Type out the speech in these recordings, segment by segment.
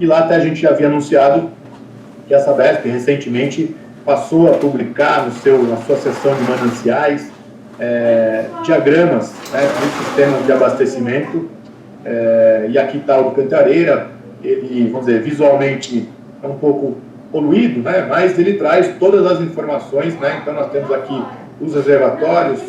E lá até a gente já havia anunciado que a Sabesp recentemente passou a publicar na sua seção de mananciais diagramas, né, dos sistemas de abastecimento, e aqui está o do Cantareira. Ele, vamos dizer, visualmente é um pouco poluído, né, mas ele traz todas as informações, né. Então nós temos aqui os reservatórios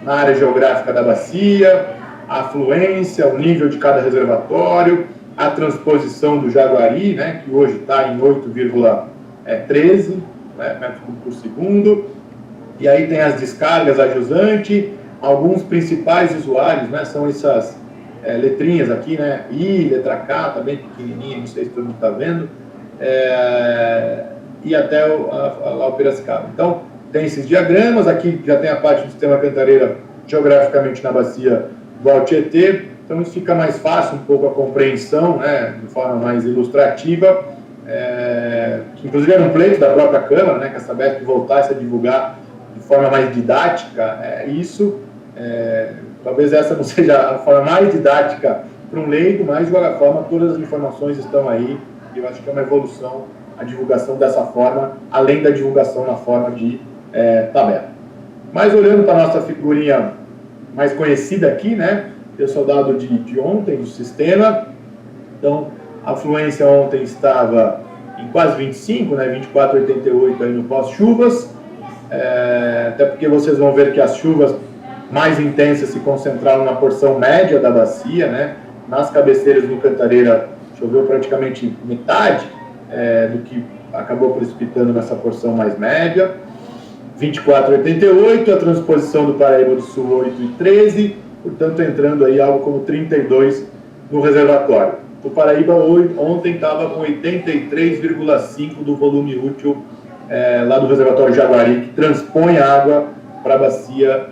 na área geográfica da bacia, a afluência, o nível de cada reservatório, a transposição do Jaguari, né, que hoje está em 8,13 metros cúbicos por segundo, e aí tem as descargas a jusante. Alguns principais usuários, né, são essas letrinhas aqui, né, I, letra K, tá bem pequenininha, não sei se todo mundo está vendo, e até lá o Piracicaba. Então, tem esses diagramas, aqui já tem a parte do sistema Cantareira geograficamente na bacia do Alto Tietê, então isso fica mais fácil um pouco a compreensão, né, de forma mais ilustrativa, que inclusive era um pleito da própria Câmara, né, que a Sabesp voltasse a divulgar de forma mais didática isso. Talvez essa não seja a forma mais didática para um leigo, mas de qualquer forma todas as informações estão aí, e eu acho que é uma evolução a divulgação dessa forma, além da divulgação na forma de tabela. Mas olhando para a nossa figurinha mais conhecida aqui, né, esse é o dado de ontem do sistema. Então, a fluência ontem estava em quase 25, né, 24,88 aí no pós-chuvas, até porque vocês vão ver que as chuvas mais intensas se concentraram na porção média da bacia, né, nas cabeceiras do Cantareira choveu praticamente metade do que acabou precipitando nessa porção mais média, 24,88, a transposição do Paraíba do Sul 8,13, portanto entrando aí algo como 32 no reservatório. O Paraíba ontem estava com 83,5 do volume útil lá do reservatório Jaguari, que transpõe água para a bacia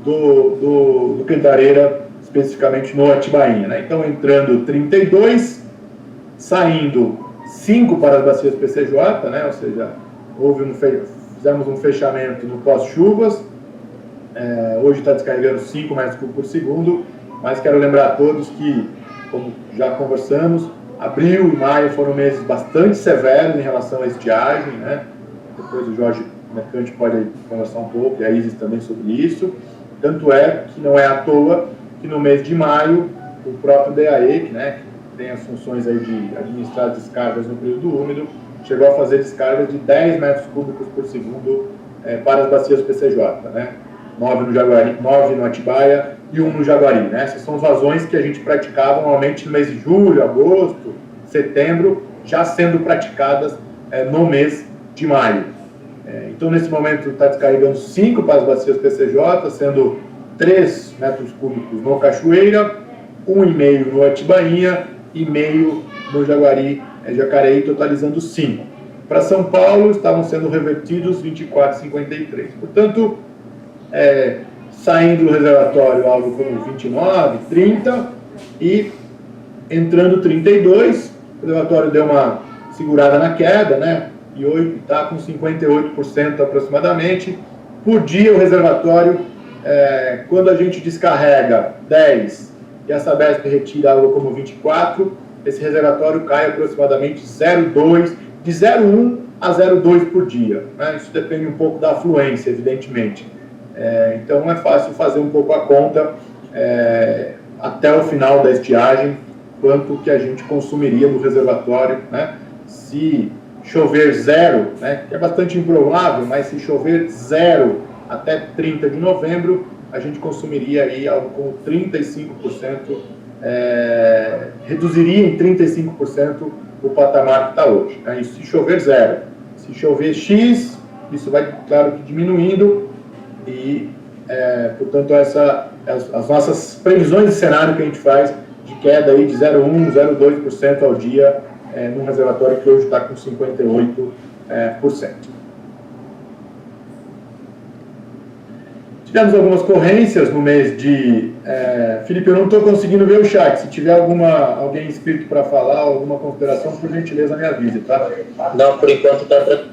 do Cantareira, especificamente no Atibainha, né? Então entrando 32, saindo 5 para as bacias PCJ, né? Ou seja, fizemos um fechamento no pós-chuvas, hoje está descarregando 5 metros cúbicos por segundo, mas quero lembrar a todos que, como já conversamos, abril e maio foram meses bastante severos em relação à estiagem, né? Depois o Jorge Mercante pode conversar um pouco, e a Isis também sobre isso. Tanto é que não é à toa que no mês de maio, o próprio DAE, né, que tem as funções aí de administrar as descargas no período úmido, chegou a fazer descargas de 10 metros cúbicos por segundo para as bacias PCJ, né? 9 no Jaguari, 9 no Atibaia e 1 no Jaguari, né? Essas são as vazões que a gente praticava normalmente no mês de julho, agosto, setembro, já sendo praticadas no mês de maio. Então, nesse momento, está descarregando 5 para as bacias PCJ, sendo 3 metros cúbicos no Cachoeira, 1,5 no Atibainha e meio no Jaguari, Jacareí, totalizando 5. Para São Paulo, estavam sendo revertidos 24,53. Portanto, saindo do reservatório algo como 29, 30 e entrando 32, o reservatório deu uma segurada na queda, né? E hoje está com 58% aproximadamente. Por dia o reservatório, quando a gente descarrega 10 e a Sabesp retira algo como 24, esse reservatório cai aproximadamente 0,2, de 0,1 a 0,2 por dia, né? Isso depende um pouco da afluência, evidentemente. Então é fácil fazer um pouco a conta até o final da estiagem, quanto que a gente consumiria do reservatório, né? Se chover 0, né, que é bastante improvável, mas se chover 0 até 30 de novembro, a gente consumiria aí algo como 35%, reduziria em 35% o patamar que está hoje, né? Isso se chover 0. Se chover X, isso vai, claro, que diminuindo e, portanto, as nossas previsões de cenário que a gente faz de queda aí de 0,1, 0,2% ao dia, num reservatório que hoje está com 58%. Tivemos algumas ocorrências no mês de... Felipe, eu não estou conseguindo ver o chat. Se tiver alguém inscrito para falar, alguma consideração, por gentileza me avise, tá? Não, por enquanto está tranquilo.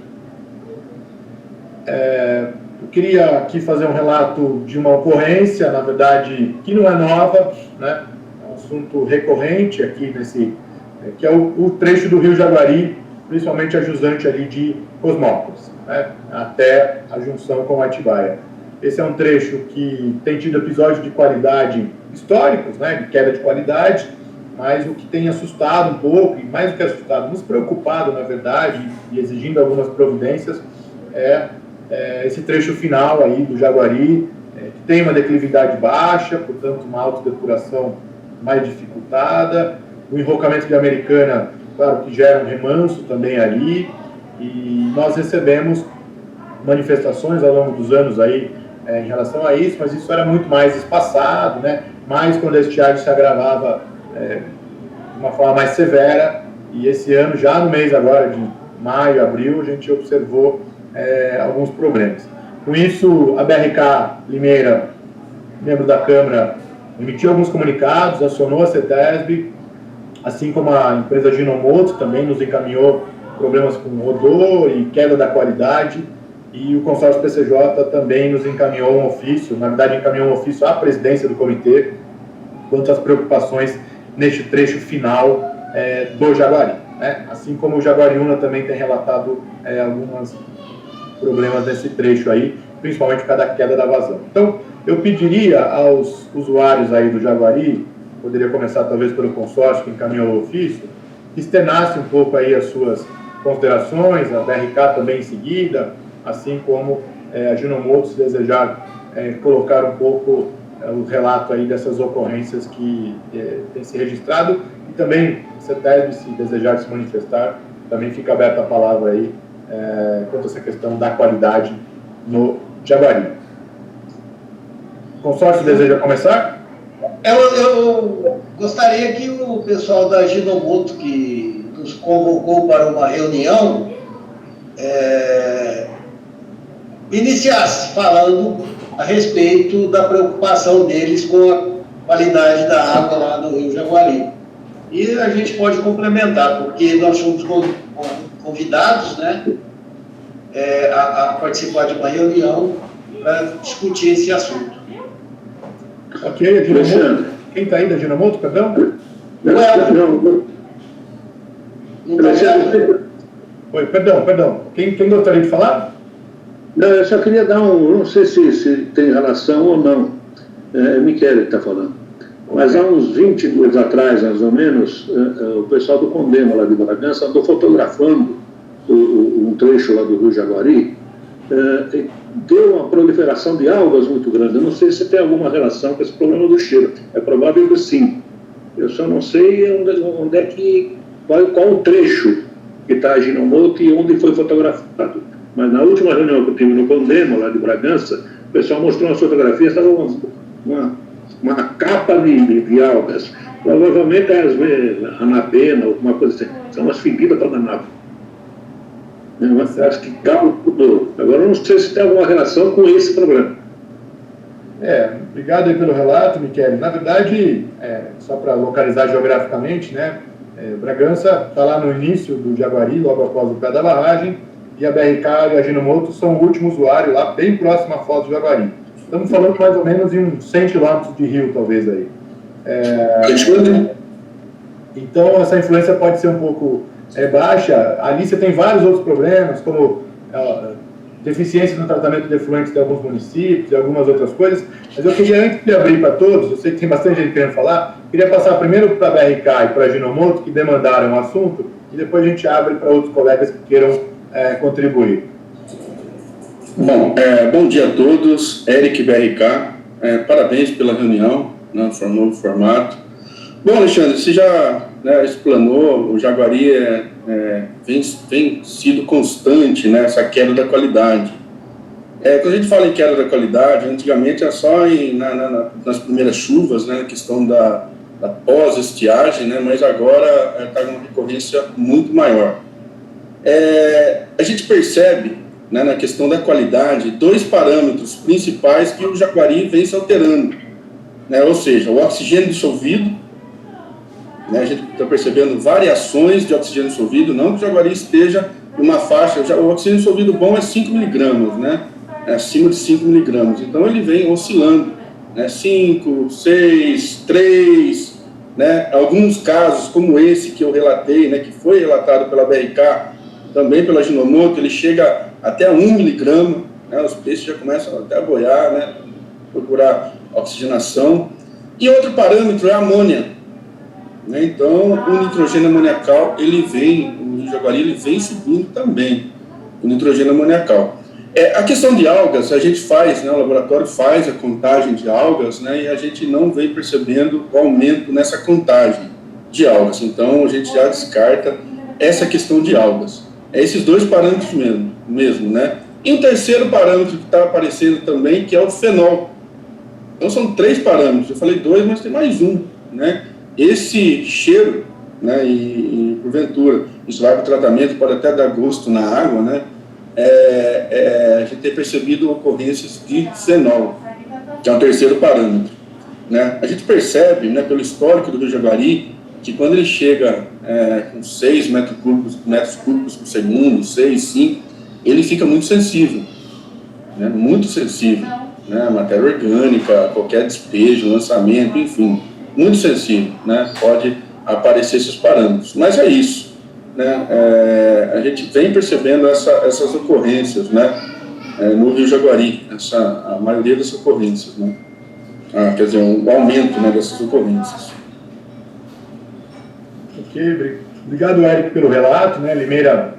Eu queria aqui fazer um relato de uma ocorrência, na verdade, que não é nova, né? É um assunto recorrente aqui que é o trecho do Rio Jaguari, principalmente a jusante ali de Cosmópolis, né, até a junção com Atibaia. Esse é um trecho que tem tido episódios de qualidade históricos, né, de queda de qualidade, mas o que tem assustado um pouco, e mais do que assustado, nos preocupado, na verdade, e exigindo algumas providências, é esse trecho final aí do Jaguari, que tem uma declividade baixa, portanto uma autodepuração mais dificultada, o enrocamento de Americana, claro que gera um remanso também ali, e nós recebemos manifestações ao longo dos anos aí em relação a isso, mas isso era muito mais espaçado, né? Mais quando a estiagem se agravava de uma forma mais severa, e esse ano, já no mês agora de maio, abril, a gente observou alguns problemas. Com isso, a BRK Limeira, membro da Câmara, emitiu alguns comunicados, acionou a CETESB, assim como a empresa Ginomoto também nos encaminhou problemas com odor e queda da qualidade, e o consórcio PCJ também nos encaminhou um ofício, na verdade encaminhou um ofício à presidência do comitê, quanto às preocupações neste trecho final do Jaguari, né? Assim como o Jaguariúna também tem relatado alguns problemas nesse trecho aí, principalmente por causa da queda da vazão. Então, eu pediria aos usuários aí do Jaguari, poderia começar talvez pelo consórcio que encaminhou o ofício, que externasse um pouco aí as suas considerações, a BRK também em seguida, assim como a Ginomoto, se desejar colocar um pouco o relato aí dessas ocorrências que tem se registrado, e também, se deve se desejar se manifestar, também fica aberta a palavra aí quanto a essa questão da qualidade no Jaguari. O consórcio deseja começar? Eu gostaria que o pessoal da Ginomoto, que nos convocou para uma reunião, iniciasse falando a respeito da preocupação deles com a qualidade da água lá do Rio Jaguari. E a gente pode complementar, porque nós fomos convidados, né, a participar de uma reunião para discutir esse assunto. Ok, a Ginomoto. Quem está aí da Ginomoto, perdão? Oi, perdão. Quem gostaria de falar? Não, eu só queria dar não sei se tem relação ou não, é Michele que está falando, mas há uns 20 dias atrás, mais ou menos, o pessoal do Condema, lá de Bragança, andou fotografando um trecho lá do Rio Jaguari, deu uma proliferação de algas muito grande. Eu não sei se tem alguma relação com esse problema do cheiro, é provável que sim, eu só não sei onde é que, qual o trecho que está a Ginomoto e onde foi fotografado. Mas na última reunião que eu tive no Condema, lá de Bragança, o pessoal mostrou umas fotografias, estava uma capa de algas. Provavelmente é anapena, alguma coisa assim. São umas feridas para danar. Acho que capa tudo. Agora eu não sei se tem alguma relação com esse problema. Obrigado aí pelo relato, Michele. Na verdade, só para localizar geograficamente, né, Bragança está lá no início do Jaguari, logo após o pé da barragem, e a BRK e a Ginomoto são o último usuário lá, bem próximo à foz do Jaguari. Estamos falando mais ou menos em uns 100 quilômetros de rio, talvez, aí. Então, essa influência pode ser um pouco baixa. Ali você tem vários outros problemas, como deficiência no tratamento de efluentes de alguns municípios e algumas outras coisas. Mas eu queria, antes de abrir para todos, eu sei que tem bastante gente querendo falar, queria passar primeiro para a BRK e para a Ginomoto, que demandaram o assunto, e depois a gente abre para outros colegas que queiram contribuir. Bom, bom dia a todos. Eric BRK, parabéns pela reunião, né, novo formato. Bom, Alexandre, você já explanou, o Jaguari vem sido constante nessa queda da qualidade. Quando a gente fala em queda da qualidade, antigamente era só nas primeiras chuvas, né, na questão da pós-estiagem, né, mas agora está uma recorrência muito maior. A gente percebe, né, na questão da qualidade, dois parâmetros principais que o Jaguari vem se alterando, né, ou seja, o oxigênio dissolvido, né, a gente está percebendo variações de oxigênio dissolvido, não que o Jaguari esteja numa faixa, o oxigênio dissolvido bom é 5 miligramas, né, acima de 5 miligramas, então ele vem oscilando, né, 5, 6, 3, né? Alguns casos, como esse que eu relatei, né, que foi relatado pela BRK, também pela Ajinomoto, ele chega até 1 miligrama, né? Os peixes já começam até a boiar, né? Procurar oxigenação. E outro parâmetro é a amônia, né? Então, o nitrogênio amoniacal, o jaguari, ele vem subindo também, o nitrogênio amoniacal. A questão de algas, a gente faz, né, o laboratório faz a contagem de algas, né, e a gente não vem percebendo o aumento nessa contagem de algas. Então, a gente já descarta essa questão de algas. É esses dois parâmetros mesmo, né? E o terceiro parâmetro que está aparecendo também, que é o fenol. Então, são 3 parâmetros. Eu falei 2, mas tem mais um, né? Esse cheiro, né, e porventura, isso vai para o tratamento, pode até dar gosto na água, né? A gente tem percebido ocorrências de fenol, que é um terceiro parâmetro, né? A gente percebe, né, pelo histórico do Rio Jaguari, que quando ele chega com 6 metros cúbicos por segundo, 6, 5, ele fica muito sensível, né? Muito sensível, né? Matéria orgânica, qualquer despejo, lançamento, enfim, muito sensível, né? Pode aparecer esses parâmetros, mas é isso, né? A gente vem percebendo essas ocorrências, né? No Rio Jaguari, a maioria dessas ocorrências, né? Quer dizer, um aumento, né, dessas ocorrências. Ok, obrigado, Eric, pelo relato, né? Limeira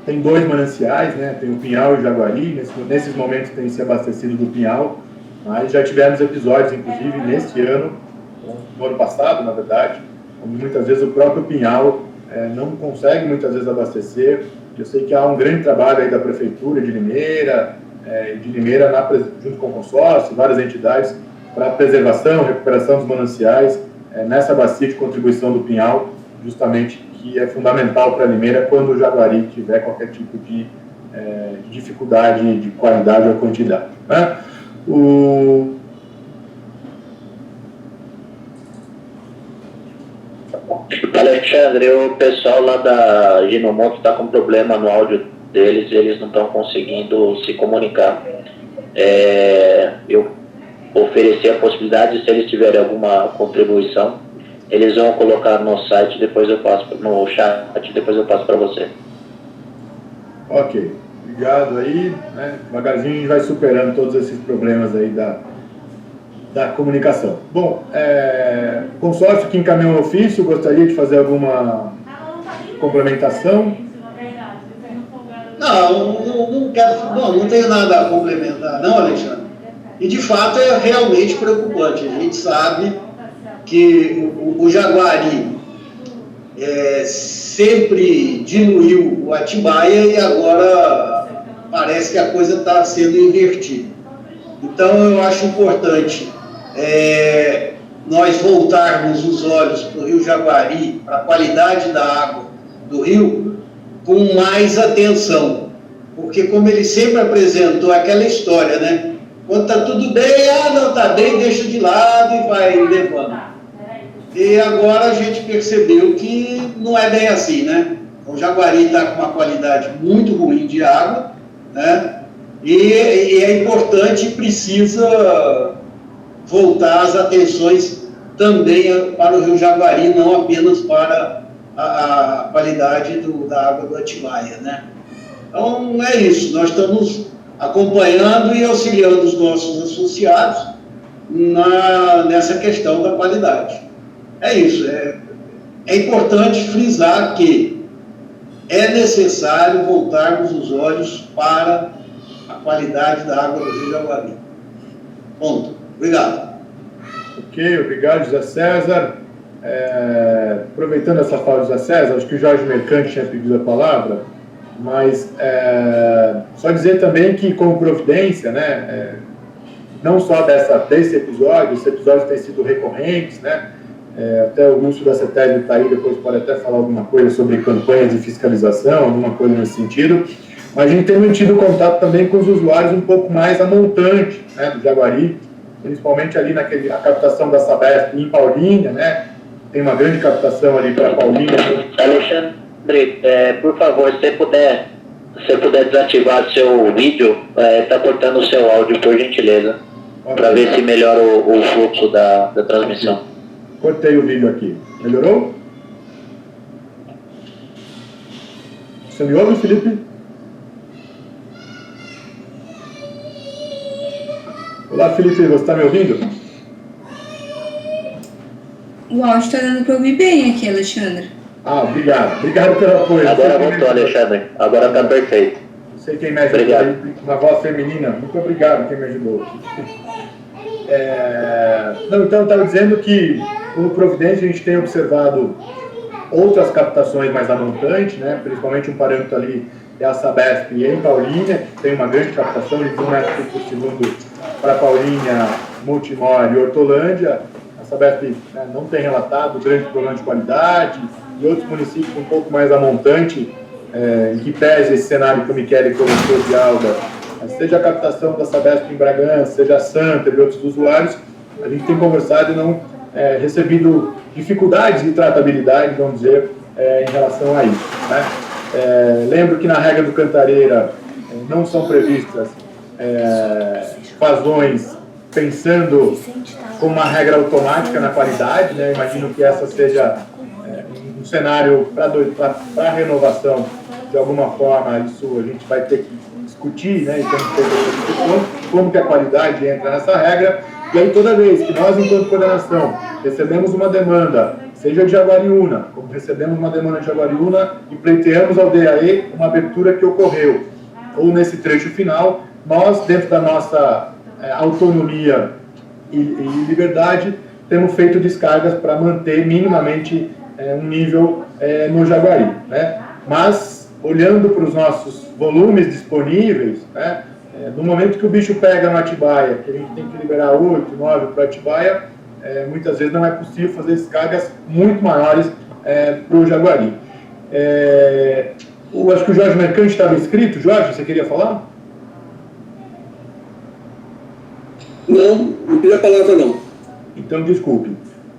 tem 2 mananciais, né? Tem o Pinhal e o Jaguari. Nesses momentos tem se abastecido do Pinhal, mas já tivemos episódios, inclusive, neste ano, no ano passado, na verdade, onde muitas vezes o próprio Pinhal não consegue muitas vezes abastecer. Eu sei que há um grande trabalho aí da Prefeitura de Limeira, junto com o consórcio, várias entidades, para a preservação, recuperação dos mananciais, nessa bacia de contribuição do Pinhal, justamente que é fundamental para Limeira quando o Jaguari tiver qualquer tipo de dificuldade de qualidade ou quantidade, né? Alexandre, o pessoal lá da Ajinomoto está com problema no áudio deles, eles não estão conseguindo se comunicar. Eu ofereci a possibilidade, se eles tiverem alguma contribuição, eles vão colocar no site, depois eu passo no chat, depois eu passo para você. Ok, obrigado aí, né? Devagarzinho a gente vai superando todos esses problemas aí da comunicação. Bom, o consórcio que encaminhou o ofício, gostaria de fazer alguma complementação? Não tenho nada a complementar, não, Alexandre. E de fato é realmente preocupante. A gente sabe que o Jaguari sempre diluiu o Atibaia e agora parece que a coisa está sendo invertida. Então eu acho importante nós voltarmos os olhos para o Rio Jaguari, para a qualidade da água do rio, com mais atenção. Porque como ele sempre apresentou aquela história, né? Quando está tudo bem, não está bem, deixa de lado e vai levando. E agora a gente percebeu que não é bem assim, né? O Jaguari está com uma qualidade muito ruim de água, né? E é importante, precisa voltar as atenções também para o Rio Jaguari, não apenas para a qualidade da água do Atibaia, né? Então é isso, nós estamos acompanhando e auxiliando os nossos associados nessa questão da qualidade. É isso, é importante frisar que é necessário voltarmos os olhos para a qualidade da água do Rio Jaguari. Ponto. Obrigado. Ok, obrigado, José César. Aproveitando essa fala do José César, acho que o Jorge Mercante tinha pedido a palavra, mas só dizer também que, como providência, né, não só desse episódio, esses episódios têm sido recorrentes, né? Até o Lúcio da CETESB está aí, depois pode até falar alguma coisa sobre campanhas de fiscalização, alguma coisa nesse sentido. Mas a gente tem mantido contato também com os usuários um pouco mais a montante, né, do Jaguari, principalmente ali a captação da Sabesp em Paulínia, né? Tem uma grande captação ali para Paulínia. Alexandre, por favor, se puder desativar seu vídeo, está cortando o seu áudio, por gentileza, para ver se melhora o fluxo da transmissão. Cortei o vídeo aqui. Melhorou? Você me ouve, Felipe? Olá, Felipe, você está me ouvindo? O áudio está dando para ouvir bem aqui, Alexandre. Ah, obrigado. Obrigado pelo apoio. Agora voltou, Alexandre. Agora está perfeito. Sei quem me ajudou Obrigado. aí, uma voz feminina. Muito obrigado quem me ajudou. Não, então, eu estava dizendo que no Providência a gente tem observado outras captações mais a montante, né? Principalmente um parâmetro ali é a Sabesp em Paulínia, que tem uma grande captação de 1 metro por segundo para Paulínia, Montemor e Hortolândia. A Sabesp, né, não tem relatado grande problema de qualidade, e outros municípios um pouco mais a montante, em que pese esse cenário que o Michele colocou de alga, seja a captação da Sabesp em Bragança, seja a Santa e outros usuários, a gente tem conversado e não recebido dificuldades de tratabilidade, vamos dizer, em relação a isso, né? Lembro que na regra do Cantareira não são previstas vazões pensando como uma regra automática na qualidade, né? Imagino que essa seja um cenário para renovação, de alguma forma, isso a gente vai ter que discutir, né? E tem que ter discussão, como que a qualidade entra nessa regra. E aí, toda vez que nós, enquanto coordenação, recebemos uma demanda, seja de Jaguariúna, como recebemos uma demanda de Jaguariúna e pleiteamos ao DAE uma abertura que ocorreu, ou nesse trecho final, nós, dentro da nossa autonomia e liberdade, temos feito descargas para manter minimamente um nível no Jaguari, né? Mas, olhando para os nossos volumes disponíveis, né, no momento que o bicho pega no Atibaia, que a gente tem que liberar 8, 9 para o Atibaia, muitas vezes não é possível fazer descargas muito maiores para o Jaguari. Acho que o Jorge Mercante estava inscrito. Jorge, você queria falar? Não pedi a palavra, não. Então, desculpe.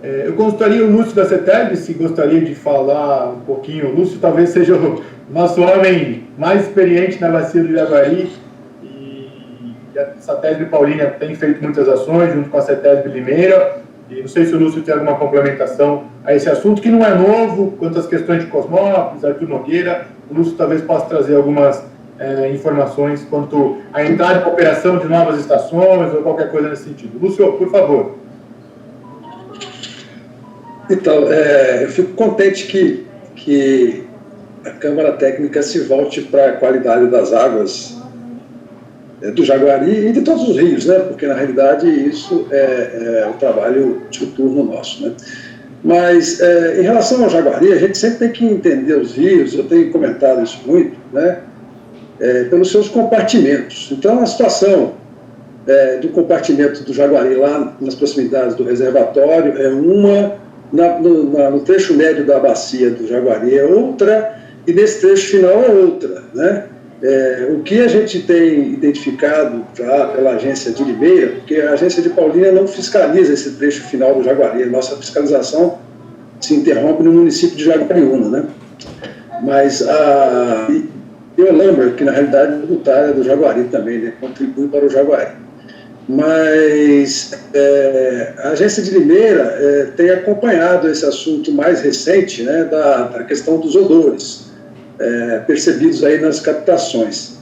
Eu consultaria o Lúcio da CETEB, se gostaria de falar um pouquinho. O Lúcio talvez seja o nosso homem mais experiente na bacia do Jaguari, e a CETESB Paulínia tem feito muitas ações junto com a CETESB Limeira, e não sei se o Lúcio tem alguma complementação a esse assunto, que não é novo, quanto às questões de Cosmópolis, Arthur Nogueira. O Lúcio talvez possa trazer algumas informações quanto à entrada em operação de novas estações ou qualquer coisa nesse sentido. Lúcio, por favor. Então, eu fico contente que a Câmara Técnica se volte para a qualidade das águas do Jaguari e de todos os rios, né? Porque, na realidade, isso é um trabalho diuturno nosso, né? Mas, em relação ao Jaguari, a gente sempre tem que entender os rios, eu tenho comentado isso muito, né? Pelos seus compartimentos. Então, a situação do compartimento do Jaguari lá nas proximidades do reservatório é uma, no trecho médio da bacia do Jaguari é outra, e nesse trecho final é outra, né? O que a gente tem identificado pela agência de Limeira, porque a agência de Paulínia não fiscaliza esse trecho final do Jaguari, a nossa fiscalização se interrompe no município de Jaguariúna, né? Mas eu lembro que, na realidade, a tributária do Jaguari também, né, contribui para o Jaguari. Mas a agência de Limeira tem acompanhado esse assunto mais recente, né, da questão dos odores percebidos aí nas captações.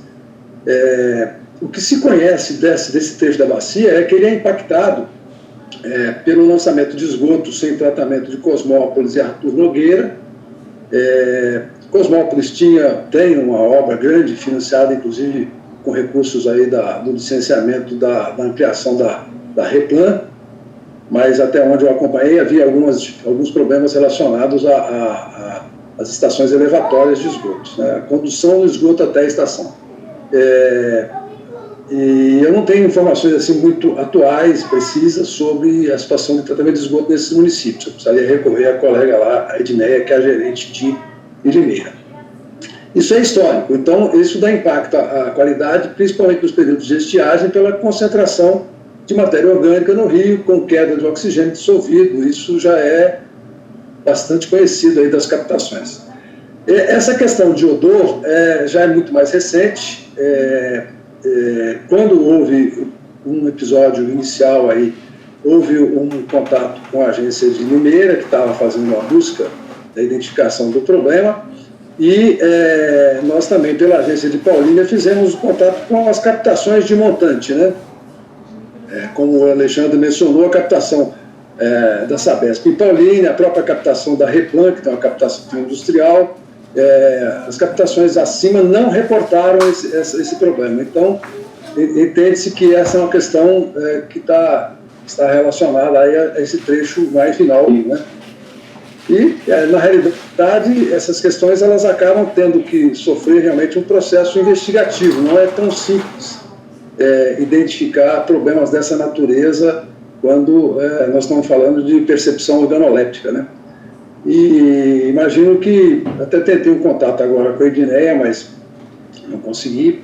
O que se conhece desse trecho da bacia é que ele é impactado pelo lançamento de esgoto sem tratamento de Cosmópolis e Arthur Nogueira. Cosmópolis tem uma obra grande, financiada inclusive com recursos aí do licenciamento da ampliação da Replan, mas até onde eu acompanhei havia alguns problemas relacionados às estações elevatórias de esgotos, né? A condução do esgoto até a estação. E eu não tenho informações assim muito atuais, precisas, sobre a situação de tratamento de esgoto nesses municípios. Eu precisaria recorrer à colega lá, a Edneia, que é a gerente de Limeira. Isso é histórico, então isso dá impacto à qualidade, principalmente nos períodos de estiagem, pela concentração de matéria orgânica no rio, com queda de oxigênio dissolvido. Isso já é bastante conhecido aí das captações. Essa questão de odor já é muito mais recente. Quando houve um episódio inicial aí houve um contato com a agência de Limeira, que estava fazendo uma busca da identificação do problema, e nós também, pela agência de Paulínia, fizemos o contato com as captações de montante, né? Como o Alexandre mencionou, a captação da Sabesp em Paulínia, a própria captação da Replan, que tem uma captação industrial, as captações acima não reportaram esse problema. Então, entende-se que essa é uma questão que está relacionada aí a esse trecho mais final, né? E, na realidade, essas questões elas acabam tendo que sofrer realmente um processo investigativo. Não é tão simples identificar problemas dessa natureza quando nós estamos falando de percepção organoléptica, né? E imagino que, até tentei um contato agora com a Edneia, mas não consegui,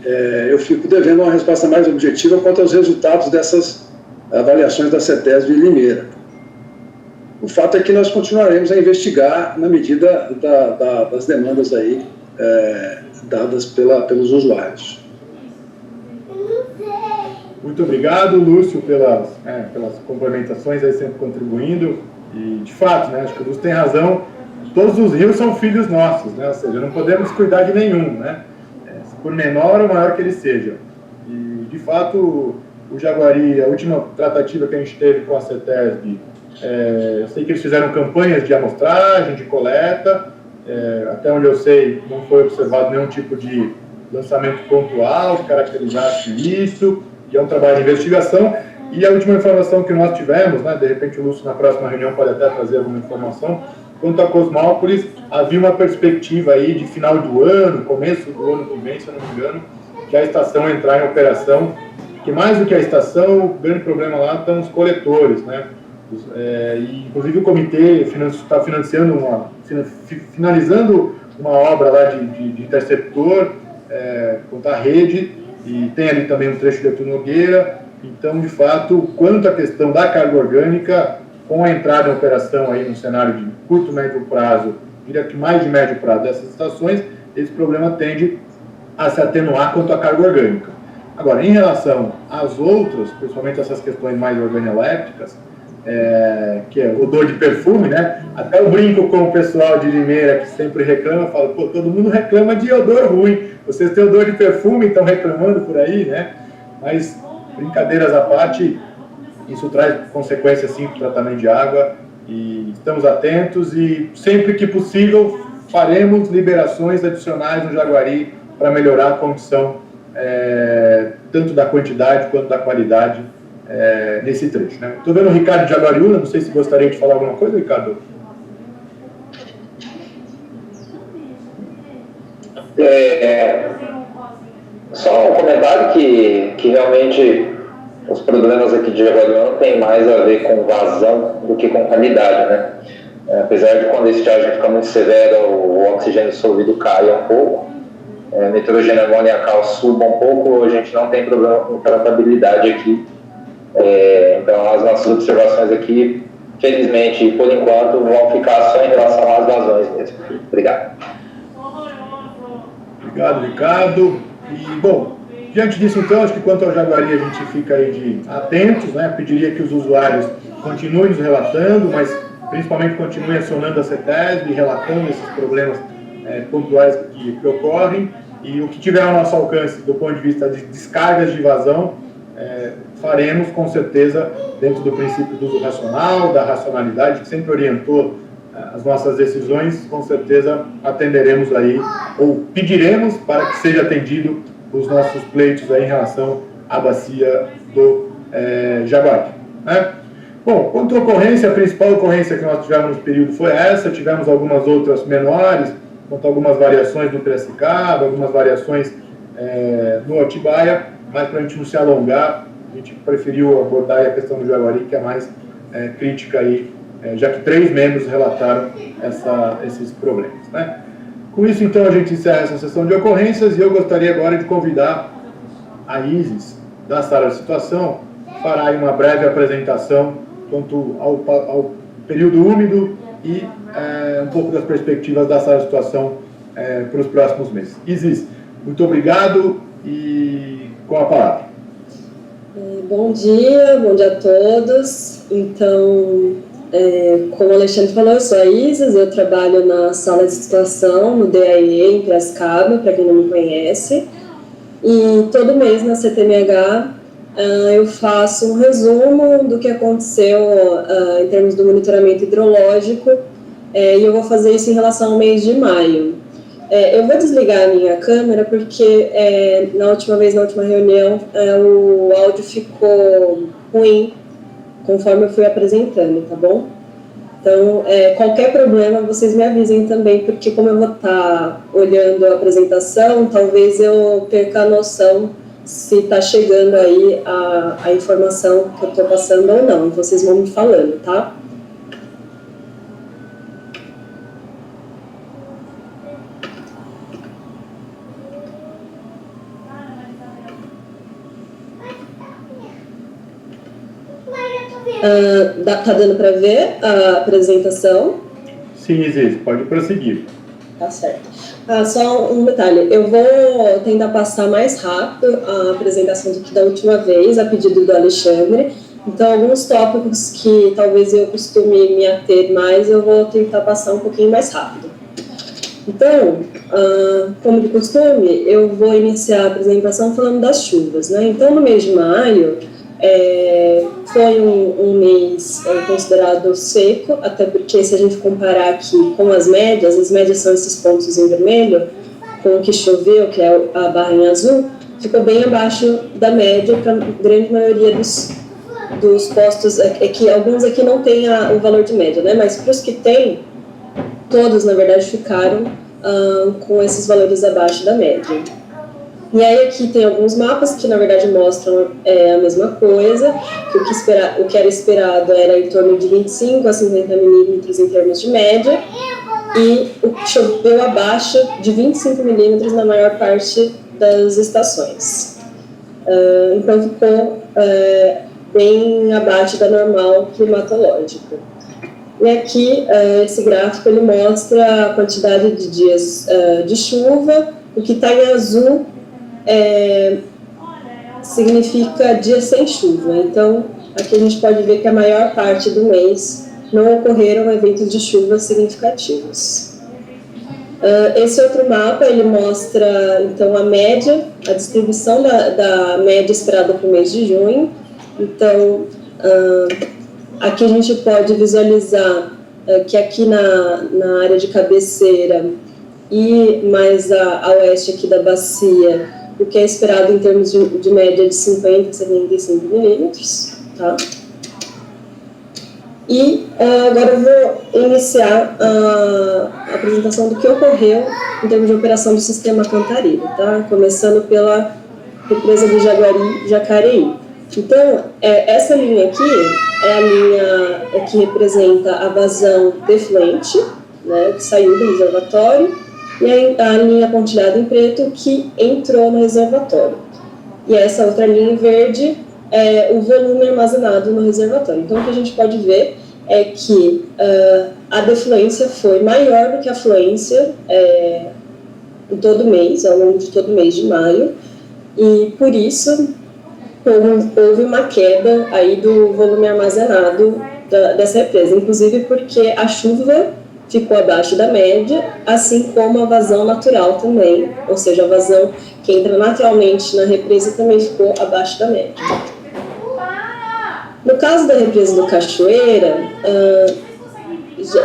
eu fico devendo uma resposta mais objetiva quanto aos resultados dessas avaliações da CETESB de Limeira. O fato é que nós continuaremos a investigar na medida das demandas aí dadas pelos usuários. Muito obrigado, Lúcio, pelas complementações aí, sempre contribuindo. E, de fato, né, acho que o Lúcio tem razão, todos os rios são filhos nossos, né? Ou seja, não podemos cuidar de nenhum, né? Por menor ou maior que ele seja. E, de fato, o Jaguari, a última tratativa que a gente teve com a CETESB, eu sei que eles fizeram campanhas de amostragem, de coleta, até onde eu sei, não foi observado nenhum tipo de lançamento pontual que caracterizasse isso, e é um trabalho de investigação. E a última informação que nós tivemos, né, de repente o Lúcio na próxima reunião pode até trazer alguma informação, quanto a Cosmópolis, havia uma perspectiva aí de final do ano, começo do ano que vem, se eu não me engano, que a estação entrar em operação, que mais do que a estação, o grande problema lá estão os coletores, né? E, inclusive o comitê está finalizando uma obra lá de interceptor, quanto à rede, e tem ali também um trecho de Artur Nogueira. Então, de fato, quanto à questão da carga orgânica, com a entrada em operação aí no cenário de curto, médio prazo, diria que mais de médio prazo dessas estações, esse problema tende a se atenuar quanto à carga orgânica. Agora, em relação às outras, principalmente essas questões mais organolépticas, que é odor de perfume, né? Até eu brinco com o pessoal de Limeira que sempre reclama, falo, pô, todo mundo reclama de odor ruim, vocês têm odor de perfume, estão reclamando por aí, né? Mas, brincadeiras à parte, isso traz consequências sim para o tratamento de água, e estamos atentos e sempre que possível faremos liberações adicionais no Jaguari para melhorar a condição tanto da quantidade quanto da qualidade nesse trecho, né? Estou vendo o Ricardo de Jaguariúna, não sei se gostaria de falar alguma coisa, Ricardo. Só um comentário que realmente os problemas aqui de Jaguariúna têm mais a ver com vazão do que com qualidade, né? Apesar de quando a estiagem fica muito severa, o oxigênio dissolvido cai um pouco, nitrogênio amoniacal suba um pouco, a gente não tem problema com tratabilidade aqui. Então, as nossas observações aqui, felizmente, por enquanto, vão ficar só em relação às vazões mesmo. Obrigado. Obrigado, Ricardo. E, bom, diante disso, então, acho que quanto ao Jaguari, a gente fica aí atentos, né? Pediria que os usuários continuem nos relatando, mas principalmente continuem acionando a CETESB, relatando esses problemas pontuais que ocorrem, e o que tiver ao nosso alcance do ponto de vista de descargas de vazão, faremos com certeza dentro do princípio do uso racional, da racionalidade, que sempre orientou as nossas decisões. Com certeza atenderemos aí, ou pediremos para que seja atendido os nossos pleitos aí em relação à bacia do Jaguari, né? Bom, quanto à ocorrência, a principal ocorrência que nós tivemos no período foi essa, tivemos algumas outras menores, quanto a algumas variações no Piracicaba, algumas variações no Atibaia, mas para a gente não se alongar, a gente preferiu abordar a questão do Jaguari, que é mais crítica aí, já que 3 membros relataram esses problemas, né? Com isso, então, a gente encerra essa sessão de ocorrências, e eu gostaria agora de convidar a Isis, da sala de situação, fará aí uma breve apresentação quanto ao período úmido e um pouco das perspectivas da sala de situação para os próximos meses. Isis, muito obrigado, e com a palavra. Bom dia a todos. Então, como o Alexandre falou, eu sou a Isis, eu trabalho na sala de situação, no DAE, em Piracicaba, para quem não me conhece. E todo mês na CTMH eu faço um resumo do que aconteceu em termos do monitoramento hidrológico, e eu vou fazer isso em relação ao mês de maio. Eu vou desligar a minha câmera porque na última reunião, o áudio ficou ruim conforme eu fui apresentando, tá bom? Então, qualquer problema, vocês me avisem também, porque como eu vou estar olhando a apresentação, talvez eu perca a noção se está chegando aí a informação que eu estou passando ou não. Vocês vão me falando, tá? Tá dando para ver a apresentação? Sim, Isis, pode prosseguir. Tá certo. Só um detalhe, eu vou tentar passar mais rápido a apresentação do que da última vez, a pedido do Alexandre. Então, alguns tópicos que talvez eu costume me ater mais, eu vou tentar passar um pouquinho mais rápido. Então, como de costume, eu vou iniciar a apresentação falando das chuvas, né? Então, no mês de maio, foi um mês considerado seco, até porque se a gente comparar aqui com as médias são esses pontos em vermelho, com o que choveu, que é a barra em azul, ficou bem abaixo da média para a grande maioria dos postos, que alguns aqui não tem o valor de média, né? Mas para os que tem, todos na verdade ficaram com esses valores abaixo da média. E aí aqui tem alguns mapas que na verdade mostram a mesma coisa, que o que era esperado era em torno de 25 a 50 milímetros em termos de média, e o que choveu abaixo de 25 milímetros na maior parte das estações. Então ficou bem abaixo da normal climatológica. E aqui esse gráfico ele mostra a quantidade de dias de chuva. O que está em azul significa dias sem chuva. Então, aqui a gente pode ver que a maior parte do mês não ocorreram eventos de chuva significativos. Esse outro mapa, ele mostra, então, a média, a distribuição da média esperada para o mês de junho. Então, aqui a gente pode visualizar que aqui na área de cabeceira e mais a oeste aqui da bacia, o que é esperado em termos de média de 50 a 75 milímetros, tá? E agora eu vou iniciar a apresentação do que ocorreu em termos de operação do sistema Cantarilha, tá? Começando pela represa do Jaguari-Jacareí. Então, essa linha aqui é a linha que representa a vazão defluente, né, que saiu do reservatório, e a linha pontilhada em preto que entrou no reservatório. E essa outra linha em verde é o volume armazenado no reservatório. Então, o que a gente pode ver é que a defluência foi maior do que a fluência em todo mês, ao longo de todo o mês de maio, e por isso houve uma queda aí do volume armazenado dessa represa, inclusive porque a chuva ficou abaixo da média, assim como a vazão natural também, ou seja, a vazão que entra naturalmente na represa também ficou abaixo da média. No caso da represa do Cachoeira,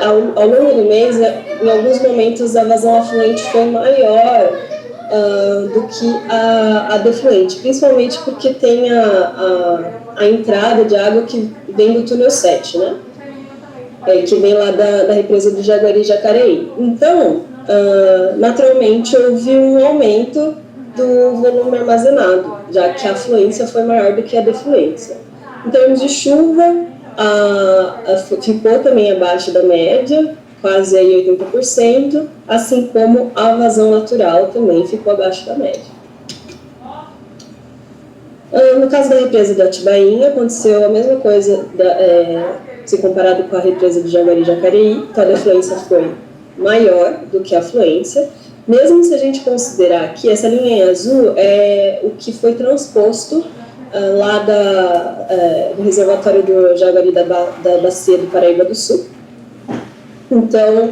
ao longo do mês, em alguns momentos a vazão afluente foi maior do que a defluente, principalmente porque tem a entrada de água que vem do túnel 7, né? Que vem lá da represa do Jaguari-Jacareí. Então, naturalmente, houve um aumento do volume armazenado, já que a afluência foi maior do que a defluência. Em termos de chuva, ficou também abaixo da média, quase aí 80%, assim como a vazão natural também ficou abaixo da média. No caso da represa do Atibainha, aconteceu a mesma coisa se comparado com a represa do Jaguari-Jacareí, então a defluência foi maior do que a afluência, mesmo se a gente considerar que essa linha em azul é o que foi transposto lá do reservatório do Jaguari da Bacia do Paraíba do Sul. Então,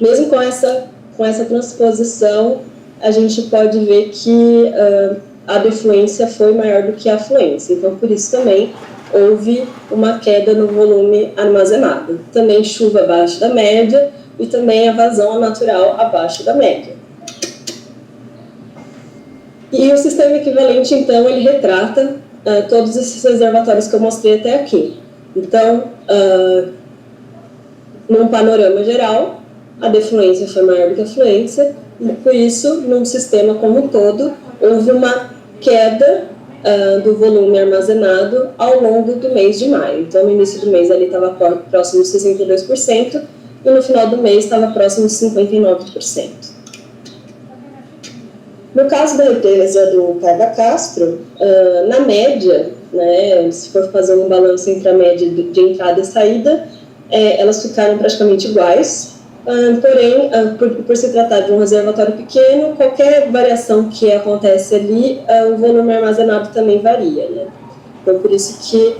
mesmo com essa transposição, a gente pode ver que a defluência foi maior do que a afluência. Então, por isso também houve uma queda no volume armazenado. Também chuva abaixo da média e também a vazão natural abaixo da média. E o sistema equivalente, então, ele retrata todos esses reservatórios que eu mostrei até aqui. Então, num panorama geral, a defluência foi maior do que a afluência, e por isso, num sistema como um todo, houve uma queda do volume armazenado ao longo do mês de maio. Então, no início do mês ele estava próximo de 62%, e no final do mês estava próximo de 59%. No caso da represa do Paiva Castro, na média, né, se for fazer um balanço entre a média de entrada e saída, elas ficaram praticamente iguais, porém, por se tratar de um reservatório pequeno, qualquer variação que acontece ali, o volume armazenado também varia, né? Então, por isso que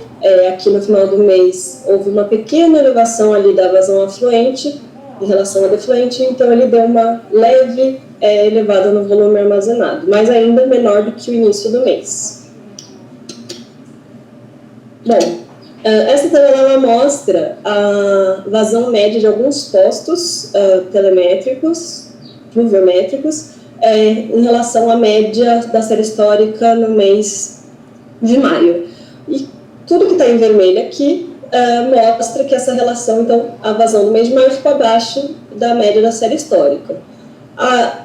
aqui no final do mês houve uma pequena elevação ali da vazão afluente em relação à defluente, então ele deu uma leve elevada no volume armazenado, mas ainda menor do que o início do mês. Bom, essa tabela mostra a vazão média de alguns postos telemétricos, pluviométricos, em relação à média da série histórica no mês de maio. E tudo que está em vermelho aqui mostra que essa relação, então, a vazão do mês de maio ficou abaixo da média da série histórica.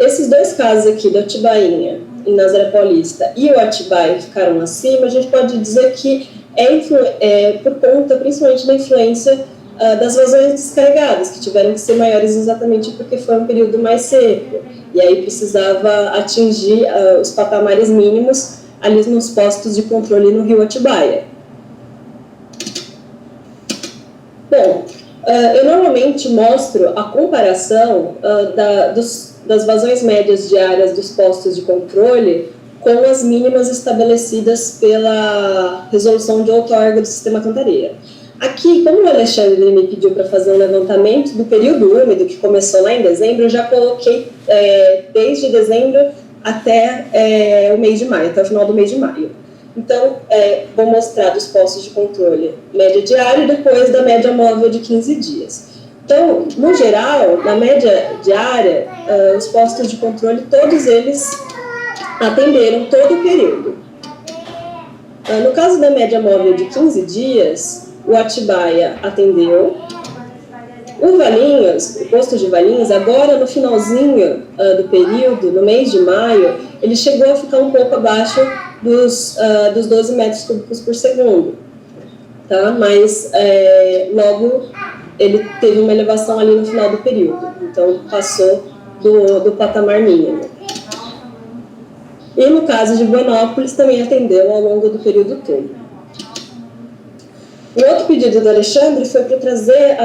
Esses dois casos aqui, do Atibainha e Nazaré Paulista e o Atibaia ficaram acima, a gente pode dizer que por conta, principalmente, da influência das vazões descarregadas, que tiveram que ser maiores exatamente porque foi um período mais seco, e aí precisava atingir os patamares mínimos ali nos postos de controle no rio Atibaia. Bom, eu normalmente mostro a comparação das vazões médias diárias dos postos de controle com as mínimas estabelecidas pela resolução de outorga do Sistema Cantareira. Aqui, como o Alexandre me pediu para fazer um levantamento do período úmido, que começou lá em dezembro, eu já coloquei desde dezembro até o mês de maio, até o final do mês de maio. Então, vou mostrar dos postos de controle média diária e depois da média móvel de 15 dias. Então, no geral, na média diária, os postos de controle, todos eles atenderam todo o período. No caso da média móvel de 15 dias, o Atibaia atendeu. O Valinhos, o posto de Valinhos, agora no finalzinho do período, no mês de maio, ele chegou a ficar um pouco abaixo dos 12 metros cúbicos por segundo. Tá? Mas logo ele teve uma elevação ali no final do período, então passou do patamar mínimo. E no caso de Buenópolis também atendeu ao longo do período todo. O outro pedido do Alexandre foi para trazer a